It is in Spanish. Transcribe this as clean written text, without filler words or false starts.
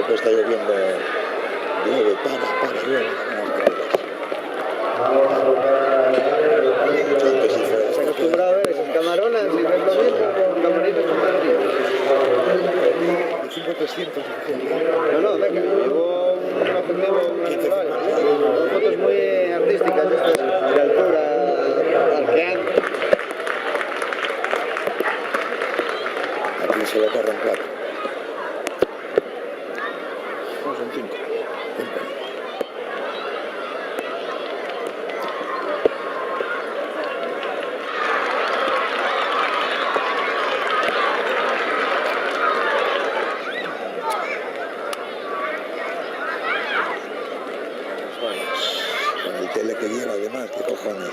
tiempo está lloviendo, llueve, llueve. Se acostumbrado a ver esas camaronas y ves lo mismo con camarinos con camarinos. 300 No, venga, llevo una fotos muy artísticas, estas de altura, arqueando. Aquí se le corren 4. No, son 5. Con el tele que lleva además, qué cojones.